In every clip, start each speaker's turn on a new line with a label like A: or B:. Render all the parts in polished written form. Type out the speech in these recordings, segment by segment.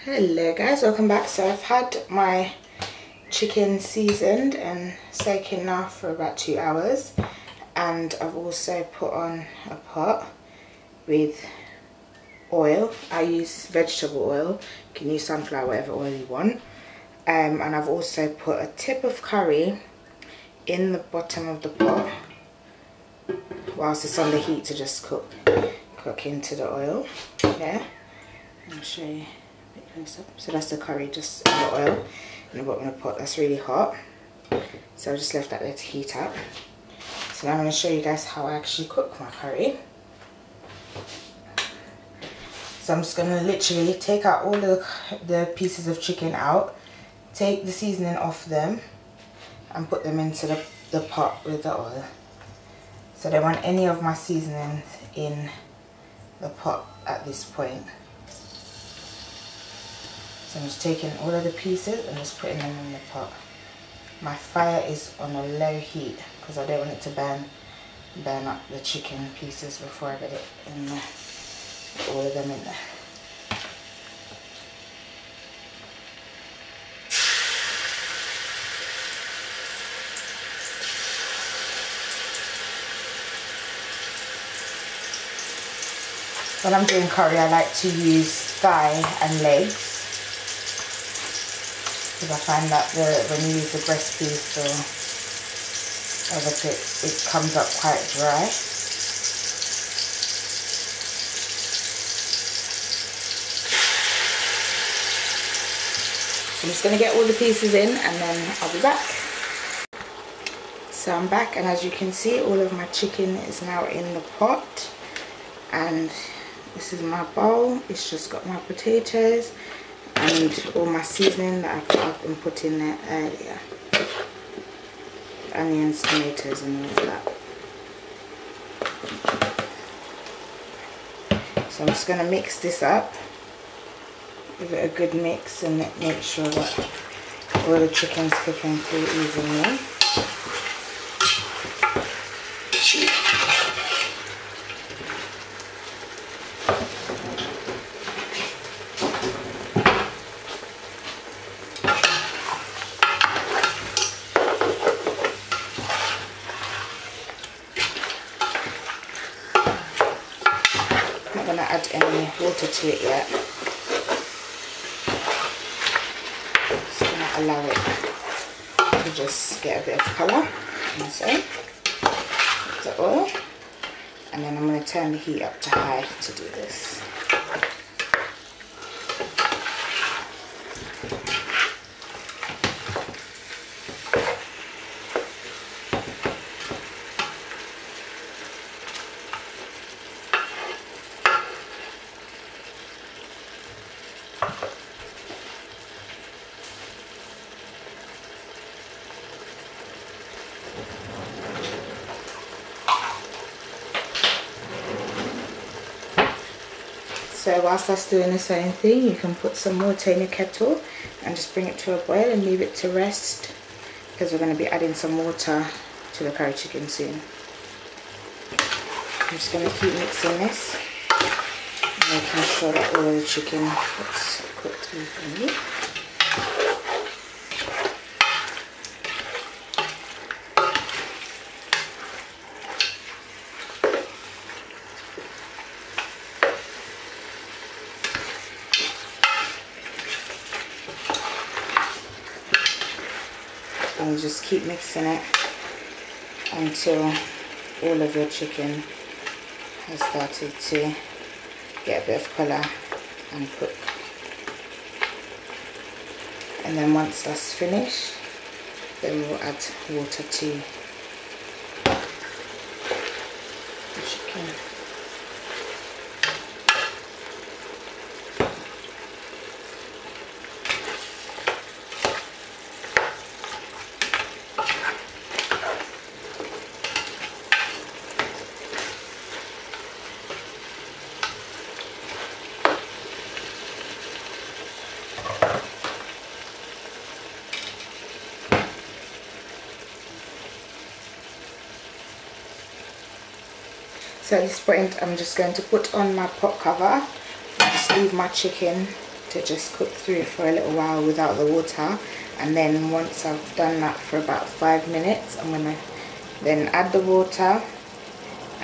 A: Hello guys, welcome back. So I've had my chicken seasoned and soaking now for about 2 hours, and I've also put on a pot with oil. I use vegetable oil, you can use sunflower, whatever oil you want, and I've also put a tip of curry in the bottom of the pot whilst it's on the heat to just cook into the oil. Yeah, I'll show you a bit closer. So that's the curry just in the oil in the bottom of the pot. That's really hot, so I just left that there to heat up. So now I'm going to show you guys how I actually cook my curry. So I'm just going to literally take out all the pieces of chicken out, take the seasoning off them and put them into the pot with the oil. So I don't want any of my seasonings in the pot at this point. So I'm just taking all of the pieces and just putting them in the pot. My fire is on a low heat because I don't want it to burn up the chicken pieces before I get it in there. Put all of them in there. When I'm doing curry, I like to use thigh and legs, because I find that when you use the breast piece or other bits, it comes up quite dry. So I'm just going to get all the pieces in and then I'll be back. So I'm back, and as you can see, all of my chicken is now in the pot, and this is my bowl. It's just got my potatoes and all my seasoning that I cut up and put in there earlier. Onions, tomatoes and all of that. So I'm just going to mix this up. Give it a good mix and make sure that all the chicken's cooking through evenly. I'm not going to add any water to it yet. Just going to allow it to just get a bit of colour. So, the oil, and then I'm going to turn the heat up to high to do this. So whilst that's doing the same thing, you can put some water in your kettle and just bring it to a boil and leave it to rest, because we're going to be adding some water to the curry chicken soon. I'm just going to keep mixing this, making sure that all of the chicken gets cooked evenly. And just keep mixing it until all of your chicken has started to get a bit of colour and cook. And then once that's finished, then we'll add water to the chicken. So at this point I'm just going to put on my pot cover and just leave my chicken to just cook through it for a little while without the water, and then once I've done that for about 5 minutes, I'm gonna then add the water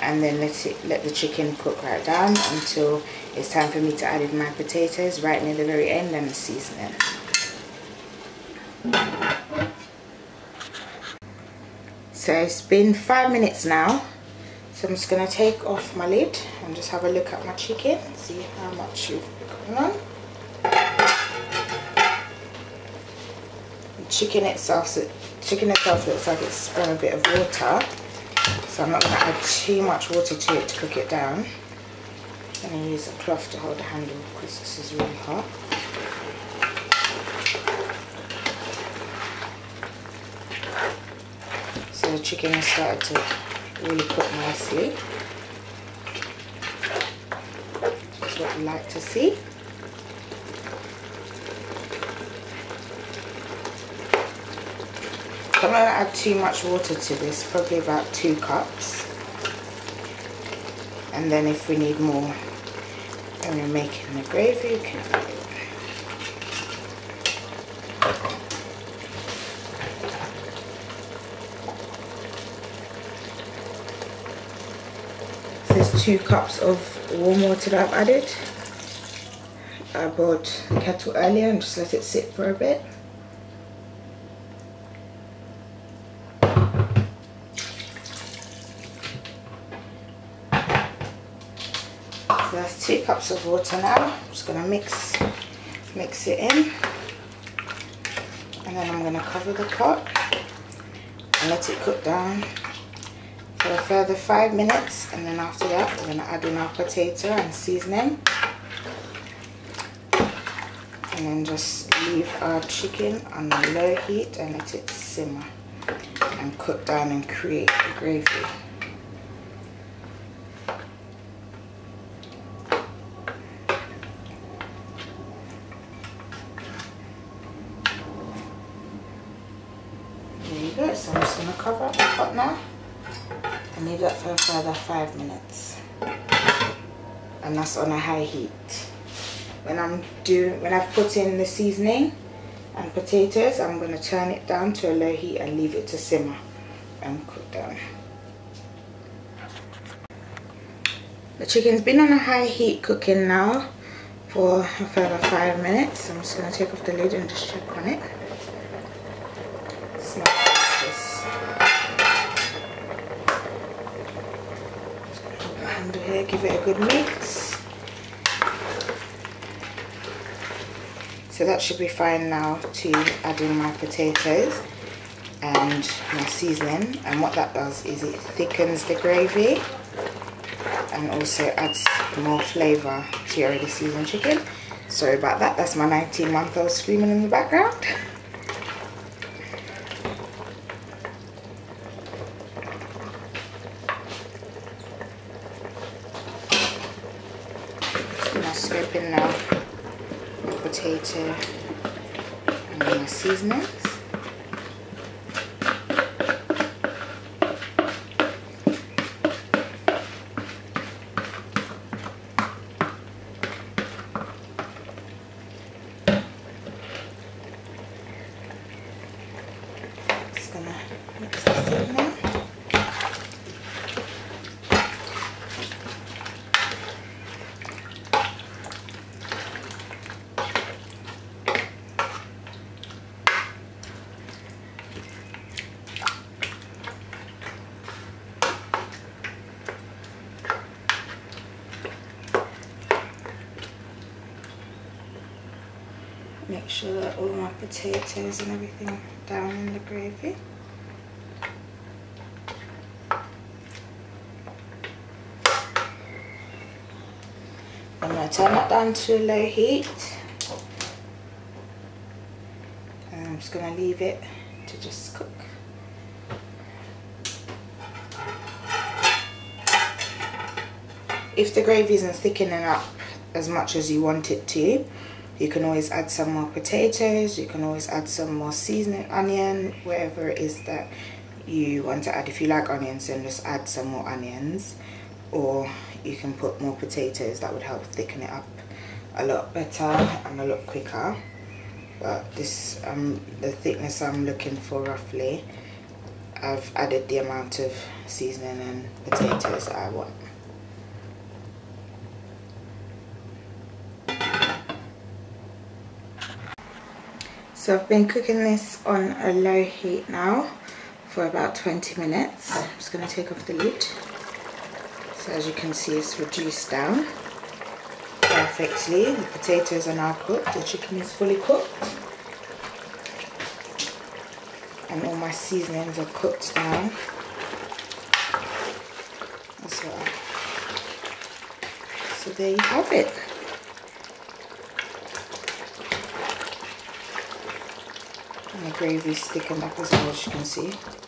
A: and then let the chicken cook right down until it's time for me to add in my potatoes right near the very end and the seasoning. So it's been 5 minutes now, so I'm just going to take off my lid and just have a look at my chicken, see how much is going on. The chicken itself looks like it's sprung a bit of water, so I'm not going to add too much water to it to cook it down. I'm going to use a cloth to hold the handle because this is really hot. So the chicken has started to really cook nicely. That's what we like to see. I'm not going to add too much water to this, probably about 2 cups. And then if we need more when we're making the gravy, we can add it. There's 2 cups of warm water that I've added. I boiled the kettle earlier and just let it sit for a bit. So that's 2 cups of water now. I'm just going to mix it in, and then I'm going to cover the pot and let it cook down for a further 5 minutes, and then after that we're going to add in our potato and seasoning, and then just leave our chicken on a low heat and let it simmer and cook down and create the gravy. There you go. So I'm just going to cover up the pot now and leave that for a further 5 minutes, and that's on a high heat. When I've put in the seasoning and potatoes, I'm going to turn it down to a low heat and leave it to simmer and cook down. The chicken's been on a high heat cooking now for a further 5 minutes. I'm just going to take off the lid and just check on it. Smell like this. Under here, give it a good mix. So that should be fine now to add in my potatoes and my seasoning, and what that does is it thickens the gravy and also adds more flavour to your already seasoned chicken. Sorry about that, that's my 19-month-old screaming in the background. Scoop in now my potato and my seasonings. Just gonna mix this in now. Make sure that all my potatoes and everything down in the gravy. I'm going to turn that down to a low heat, and I'm just going to leave it to just cook. If the gravy isn't thickening up as much as you want it to, you can always add some more potatoes, you can always add some more seasoning, onion, whatever it is that you want to add. If you like onions, then just add some more onions, or you can put more potatoes. That would help thicken it up a lot better and a lot quicker. But this, the thickness I'm looking for roughly, I've added the amount of seasoning and potatoes that I want. So I've been cooking this on a low heat now for about 20 minutes. I'm just going to take off the lid. So as you can see, it's reduced down perfectly. The potatoes are now cooked, the chicken is fully cooked, and all my seasonings are cooked down as well. So there you have it. And the gravy is thickened up as well, as you can see.